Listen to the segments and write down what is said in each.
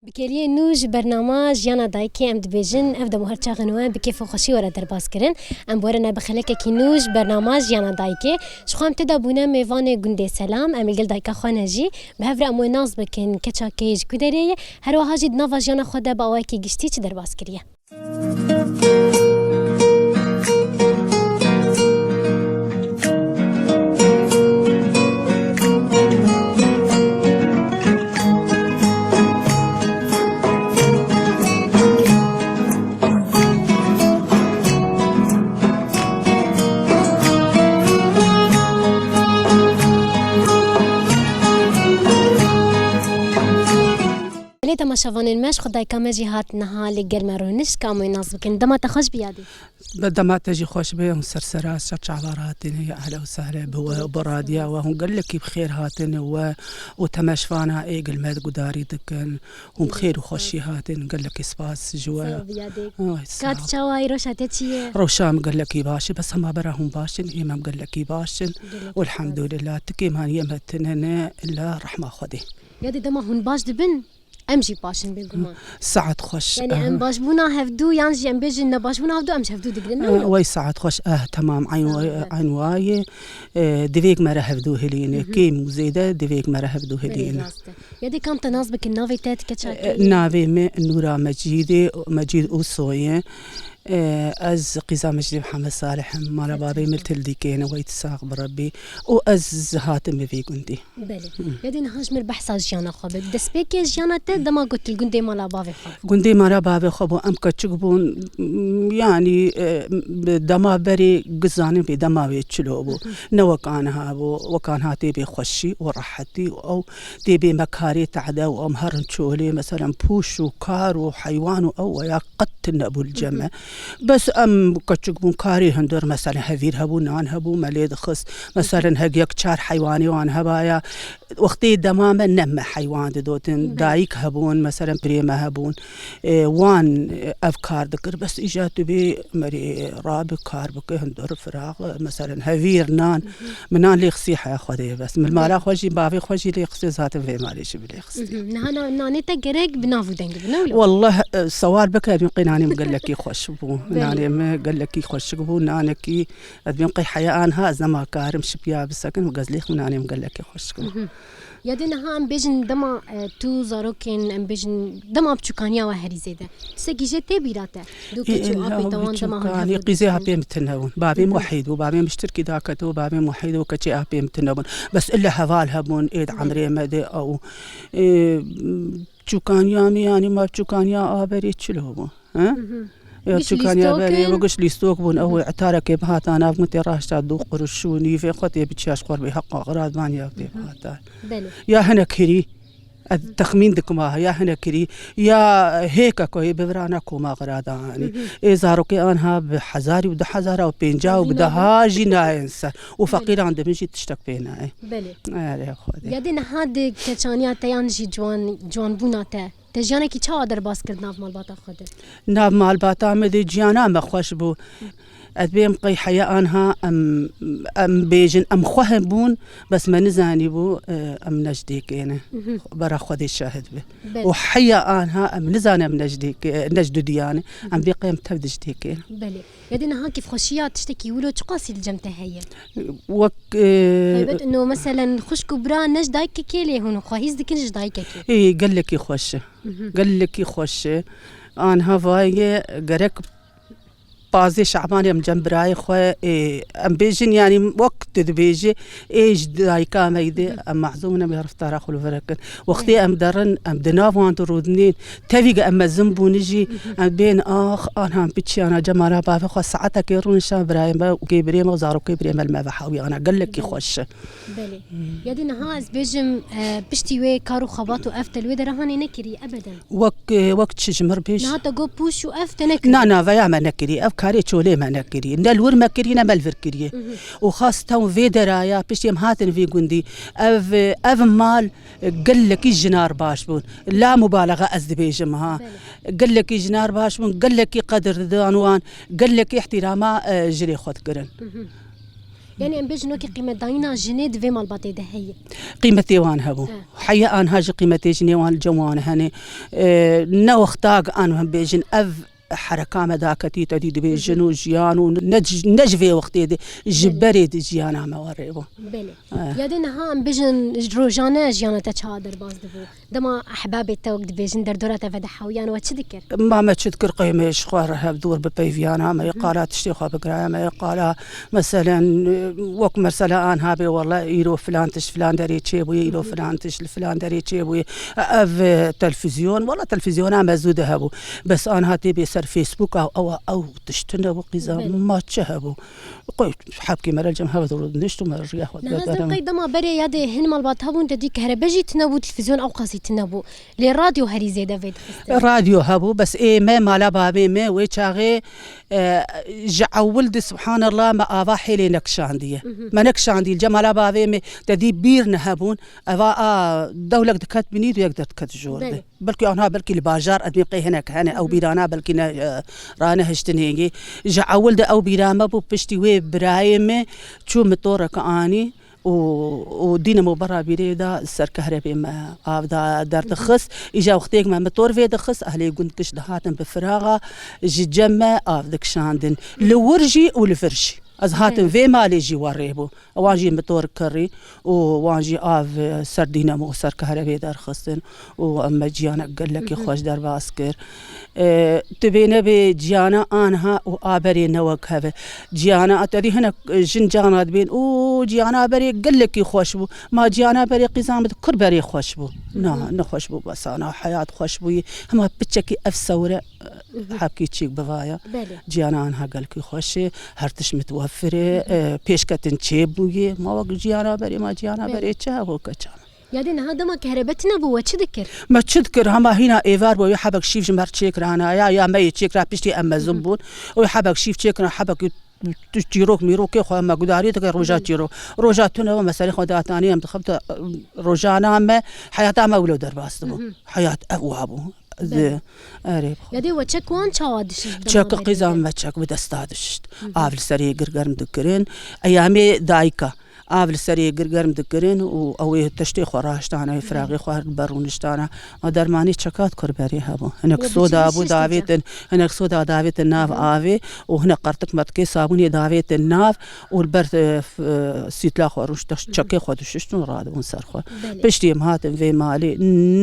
بكري نوج برنامج يانا دايكي ام دبيجن افدا مهر تشاغنوان بكيف خوشي ورا درباس كرن ام بورنا بخلك كي نوج برنامج يانا دايكي شخام تدا بونا ميفاني غوندي سلام ام الجل دايكا خانجي بهفر امو ناز بكن كچا كيج كودري هر وهاجي نافا جانا خدا باواكي گشتي درباس كريه ليتا ما شافون الماش خداي كامجي هات نهالي قرمرونش كامو يناس بكن دما تخش بيادي بدما تجي خوش بهم سرسرات شعباراتن يا اهلا وسهلا براديا وهم قال لك بخير هاتن وتماشفانا ايقل ماد قداري دكن هم بخير وخوشي هاتن قال لك سباس جوا كات شواي روشاتي روشام قال لك باشي بس ما براهم باشن امام قال لك باشن والحمد لله تكيم هان يمتننا الا رحمه خدي يادي دما هون باش دبن امشي باشن بالقمان ساعد خوش يعني ام باش بونا هفدو يانجي ام بيجي باش بونا هفدو امش هفدو دقلنا وي ساعد خوش تمام عين واي دفيق مرة هفدو هلينه كيم وزيدة دفيق مرة هفدو هلينه يدي كم تناسبك النافي تات كتشاكي نافي نورا مجيد أوصوية از قزا مجدي محمد صالح مال بابي ملتل ديكينا ويتساق بربي واز هاتم في قندي بلي يدي نهاج من البحث جانا خبر دسبيكي جانا تد ما قلت القندي مال بابي خب قندي مال بابي خب ام كتشقبون يعني دما بري قزاني بدما بيتشلوبو نو كان هابو وكان هاتي بخشي ورحتي او تبي مكاري تعدا وامهر تشولي مثلا بوش وكار وحيوان او يا قتل ابو الجمع بس ام كتشقبون كاري هندر مثلا هفير هبو نان هبو مليد خص مثلا هجيك شار حيواني وان هبايا وقتي دماما نم حيوان دوتن دايك هبون مثلا بريمه هبون وان افكار ذكر بس اجات بي مري راب كار بك هندر فراغ مثلا هفير نان منان لي خصيحه خدي بس من المالا خوجي بافي خوجي لي خصي ذات في ماليش بلي خصي نانا نانيتا جريك بنافو دنج والله سوال بك بنقيناني مقلكي خوش بو ناني ما قال لك يخش بو ناني كي بنقي حياه انها زما كارم شبيا بسكن وغزليخ ناني مقال لك يخش يادنا ها بيجن دما تو زاروكين ام بيجن دما بچوكانيا وهري زيده سكيجه تبيراته دوكتو ابي توان دما هاني قيزه ابي متنون بابي موحد وبابي مشتركي داكتو بابي موحد وكتي ابي متنون بس الا هفال هبون ايد عمري مدي او چوكانيا يعني ما چوكانيا ابري تشلو ها يا بري وقش لي ستوك بون أو اعتارك بهات أنا بمت راشتا دو قرشوني في خطي بتشاش قربي حق أغراض مانيا بهات يا هنا كري التخمين دكما يا هنا كري يا هيك كوي ببرانا كوما غراداني إذا روكي أنها بحزاري وده حزارة وبينجا وبدهاجي ناينسا وفقير عند بنجي تشتك بيناي بلي يا خدي يا دين هاد كتشانيا تيانجي جوان بوناته تجانا کی چه آدر باز کرد ناف مال باتا خوده ناف مال باتا مدی جیانا مخوش بو ادبیم قی حیا آنها ام بیجن ام خوه بون بس ما نزانی بو ام نجدیک اینه برا خودی شاهد به و حیا آنها ام نزانی ام نجد دیانه ام بیقیم تبد جدیک بله یادنا ها کیف خوشیات تشتکی ولو چقاسی الجمته هي وك هيبت انه مثلا خوش كبرى نج دايك كيلي هون خواهيز ديك نج دايك كي اي قال لك يخش قال لك يخش انا هواي قرك بازي شعبان يم جنب راي خو ام بيجن يعني وقت بيجي ايش دايكا ميدي ام معزومنا بيعرف تاريخ الفركن وقتي ام درن ام دنافو انت رودنين تفيق ام زنبو نجي ام بين اخ انا هم بتشي انا جمالا بافي خو ساعتك يرون شان برايم وكيبريم وزارو كيبريم ما بحاوي انا قال لك يخش بلي يدنا هاز بيجم بشتي وي كارو خباطو افتل ودر هاني نكري ابدا وقت شجمر بيش ناتا جو بوش وافتنك نا فيا ما نكري كاري تشولي ما نكري نالور ما كرينا مالفر كريه وخاصة في درايا باش يم هاتن في قندي اف مال قال لك الجنار باش بون لا مبالغة ازدبيجمها قال لك جنار باش بون قال لك قدر دانوان قال لك احتراما جري خود قرن يعني ام بيجنو كي قيمه داينا جنيد في مالباتي ده هي قيمتي وان هبو حيا ان هاج قيمتي جني وان الجوان هني نو اختاق ان بيجن اف حركة مداكتي تدي بيجن وجيان ونجفي وقتي دي جبري دي جيانا ما وريبو بلي يا دينا ام بيجن روجانا جيانا تشادر باز دبو دما احبابي توك بيجن دردورات فدحويان وتذكر ما تذكر قيمه شخوار هاب دور ببيفيانا ما يقالات تشتيخوا بقرايا ما يقال مثلا وك مرسلا ان هابي والله يرو فلان تش فلان داري تشيبوي يرو فلان تش فلان داري تشيبوي اف تلفزيون والله تلفزيون ما زود هابو بس انا هاتي بيسر فيسبوك او تشتنا وقيزا ما تشهبو قيت حابكي مرال جم هذا نشتو مريح هذا قيد ما بري يدي هن مالبات هابون تديك هربجي تنبو تلفزيون او قاسي تنبو لي راديو هري زيدا فيد راديو هابو بس ايه ما مالا بابي ما ويشاغي جعولد سبحان الله ما افا حيلي نكشانديه ما نكشاندي الجمال بابي ما تدي بير نهبون افا دولك دكات بنيد ويقدر تكت جور بلكي انا بلكي الباجار ادمي قي هناك هنا او بيرانا بلكي رانا هشتنيجي جعولد او بيراما بو بشتي وي برايم شو مطورك اني ودينامو برا بيريدا السر كهربي ما افدا دار خص اجا وقتيك ما مطور في دخص اهلي كنت كش دهاتن بفراغه جمع افدك شاندن لورجي ولفرشي ازهاتن في مالي جي وريبو واجي مطور كري وواجي اف سر دينامو سر كهربي دار خصن واما جيانا قال لك خوش دار باسكر تبينا بجيانا انها وابري نوك هذا جيانا اتري هنا جنجانات بين جيانا بري قال لك خوشبو ما جيانا بري قزامه كل بري خوشبو نخوشبو بس انا حياه خوشبو هم بتشكي اف ثوره حبكي تشيك بغايا جيانا انها قال لك خوش هرتش متوفره بيشكتن تشيبوي ما وق جيانا بري ما جيانا بري تشابو كچان يادين هذا ما كهربتنا بو تذكر ما تذكر هما هنا ايفار بو يحبك شيف جمر تشيك رانا يا ما تشيك را بيشتي اما زنبون ويحبك شيف تشيك را حبك تيروك ميروك خو ما قداري تك روجات تيرو روجاتنا مثلا خدات ثانيه انتخبت روجانا ما حياتها ما ولو درباستمو حياه ابوابو اريب يدي وتشك وان تشادش تشك قزام ما تشك بدستادش افل سري غرغر مذكرين ايامي دايكا افل سري غرغر مذكرين او تشتي خراشتانا فراغي خوار برونشتانا درماني تشكات كربري هبو هناك سودا ابو دافيت هناك سودا دافيت الناف افي وهنا قرتك متكي صابوني دافيت الناف والبرت سيتلا خروش تشكي خود ششتون راد ونسرخو بشتي مهاتن في مالي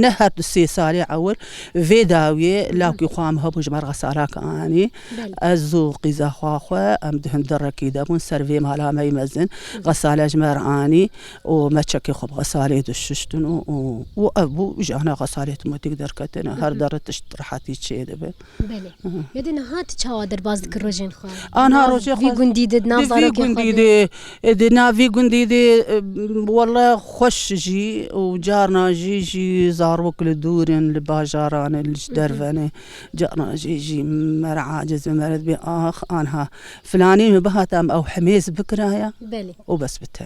نهر السي سالي اول في داوي لاكي خوام هبو جمر غساراك اني ازو قيزا خواخوا امدهن دركي دابون سيرفي مالا ما يمزن غساله جمراني وما تشكي خب غسالة الششتن وأبو جانا غسالة ما تقدر كتنا هر دارت تشترحاتي شيء ده بله يدينا هات تشاودر باز كروجين خو أنا روجي في جنديد نافارك في جنديد دنا في جنديد والله خوش جي وجارنا جي زاروك لدورن لباجاران الجدرفني جارنا جي مرعاجز مرد بآخ أنها فلاني مبهاتم أو حميز بكرايا بله وبس بالتالي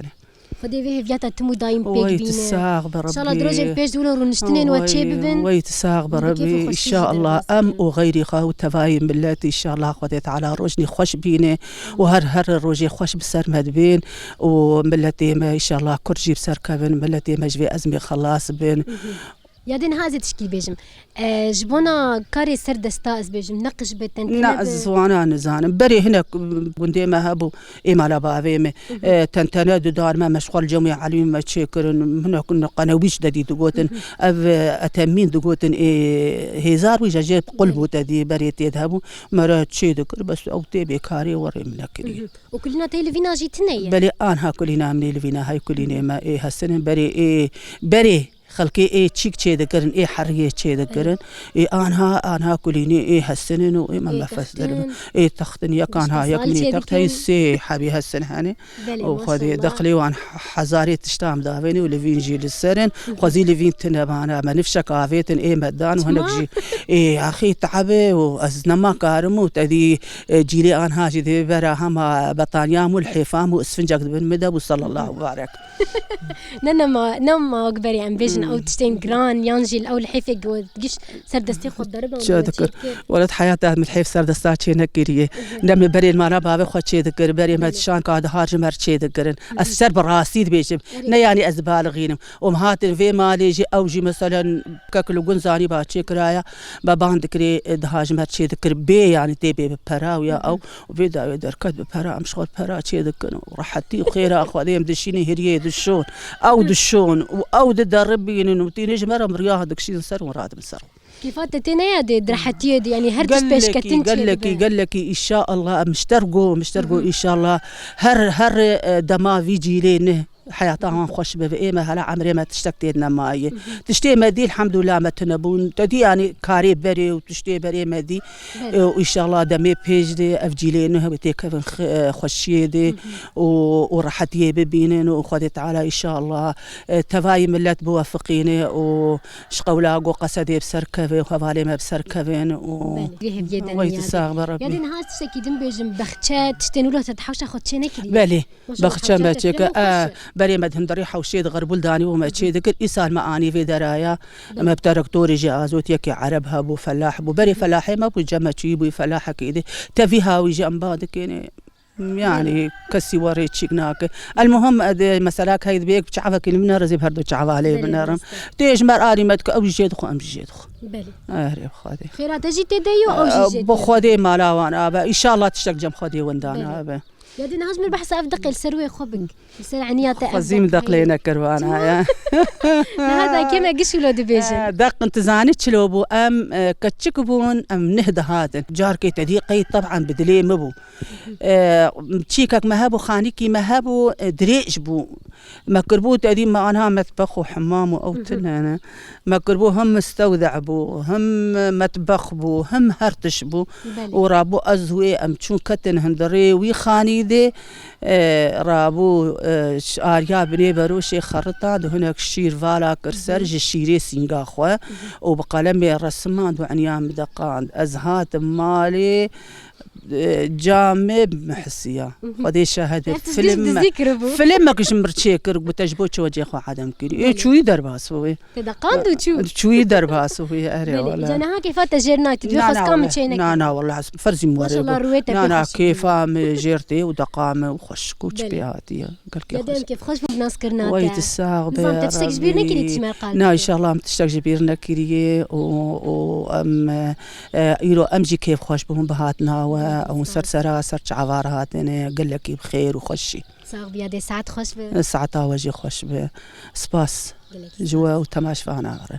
خدي فيه فياتا تمو دايم بيك بينا ويتساغ بربي إن شاء الله دروجين بيش دولار ونشتنين واتشيببن ويتساغ بربي إن شاء الله أم وغيري خاو تفايم بالتي إن شاء الله خديت على روجني خوش بيني وهر روجي خوش بسر مدبين وملتي ما إن شاء الله كرجي بسر كابن ملتي ما جبي أزمي خلاص بين يادين هذا تشكي بيجم جبونا كاري سر دستاز بيجم نقش بتن لا زوانا نزان بري هنا بندي ما هبو إمالا بافيمي تنتنا دار ما مشغول جميع عليم ما تشكرن هنا كنا قناويش ددي دقوتن أتمين دقوتن هزار ويجاجي قلبو تدي بري تذهبوا مرات شيء ذكر بس أو تبي كاري وري منكري وكلنا تيلفينا جيتنيا بلي أنا كلنا من الفينا هاي كلنا ما هالسنة بري خلقي تشيك شيء ذكرن حرية شيء ذكرن أنا كليني هالسنين وما فسدر تختن يكانها يكني تخت هاي السي حبي هالسنة هني وخذي دخلي وعن حزاري تشتام دافيني ولفين جيل السرن خذي لفين تنبانا ما نفشك عافيتن مدان وهنك جي أخي تعبي وأزنا ما كارم وتدي جيلي أنا هاجي ذي براها ما بطانيام والحفام واسفنجك بن مدب وصلى الله وبارك نما وقبري أم بيجن جان او تشتين جران يانجيل او الحيفه تجيش سردستي خود ضربه شو ذكر ولد حياتها من الحيف سردستا شي نكريه نم بري المرا بابا خو شي ذكر بري ما شان قاد هارج مر شي ذكر السر براسي بيجم نه يعني ازبالغين ومهات في مالي او جي مثلا كاكلو جنزاني باتشي كرايا بابان ذكري دهاج مر شي ذكر بي يعني تبي ببراويا او وبدا دركت ببرا مشغول برا شي ذكر وراحتي وخير اخو ديم دشيني هريه دشون او دربين انه تينيج مره مرياه دكشي سر وراد مسر كيفات تنيا دي درحتي دي يعني هرتش باش كتنتي قال لك ان شاء الله مشترقوا ان شاء الله هر دما في جيلين حياتها خوش بإيمة هلا عمري ما تشتكتي لنا ماي تشتي مدي الحمد لله ما تنبون تدي يعني كاري بري وتشتي بري مدي وإن شاء الله دمي بيج دي أفجيلين وبتيك خوشي دي وراحتي ببينين وخذي تعالى إن شاء الله تفاي ملت بوافقيني وشقولا قصدي بسركفي وخفالي ما بسركفين ويتساغ بربي يعني نهار تشتكي دم بيجم بختشات تشتنولو تتحوش خدشي نكري بالي بختشات باتشيك بري مدهن دري حوشيد غرب بلداني وما تشي ذكر إيصال معاني في درايا ما بتركتوري جازوت يكي عربها بو فلاح بو بري فلاحي ما بو جمع شي بو فلاح كيده تفيها ويجي أمبادك يعني كسي وريت شيكناك المهم ادي مسالاك هيد بيك بشعفك من رزيب هردو شعف عليه بنرم تيج مراري مدك او جيد خو ام جيد خو بلي اهري خادي خيرات تجي تديو او جيد بخودي مالا وانا ان شاء الله تشتق جم خودي وندانا يا دي نهاج من البحث أفدق السروي خبق السر عنيات خزيم دقلينا كروانا يا هذا كما قش ولاد بيجن دق انتزاني تشلوبو ام كتشكبون ام نهدى هذا جاركي تديقي طبعا بدلي مبو تشيكك مهابو خانيكي مهابو دريج بو ما كربو تدي ما انها مطبخ وحمام او تلنا ما كربو هم مستودع بو هم مطبخ بو هم هرتش بو ورابو ازوي ام تشون كتن هندري وي خاني دي رابو آريا بني بروشي خرطة هناك شير فالا كرسرج الشيري سينغا خوا وبقلمي رسمان وعنيام دقان أزهات مالي جامع محسية ودي شاهد فيلم ما كش مرتشيكر بتجبو وجه خو عدم كري شو يدر باسوي تدقان شو يدر باسوي أهري والله جناها كيف تجرنا تدوي خاص كم تشينك نا والله فرزي موري نا كيف جيرتي ودقام وخش كوتش بياتي قال كيف خش بناس كرنا ويت الساغ بير تشتاق جبيرنا كري تسمع قال نا ان شاء الله تشتاق جبيرنا كري و ام يرو امجي كيف خوش بهم بهاتنا او سرسرا سرچ عوار هاتنه قال لك بخير وخشي صاغ بيدي ساعات خوش به ساعتها وجي خوش به سباس جوا وتماش فانا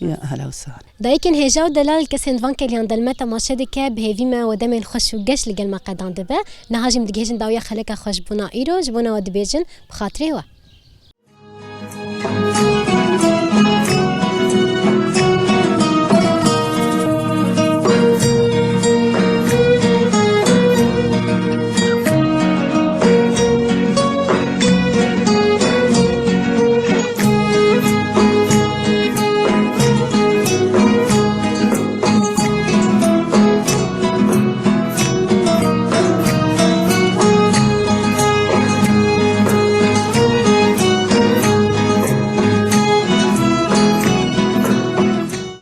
يا اهلا وسهلا دايكن هجاو دلال كسن فانك اللي عند المتا ماشدك بهيفيما ودم الخش وقش لقل ما قدان دبا نهاجم دجيجن داويا خلك خوش بنا ايرو جبنا ودبيجن بخاطري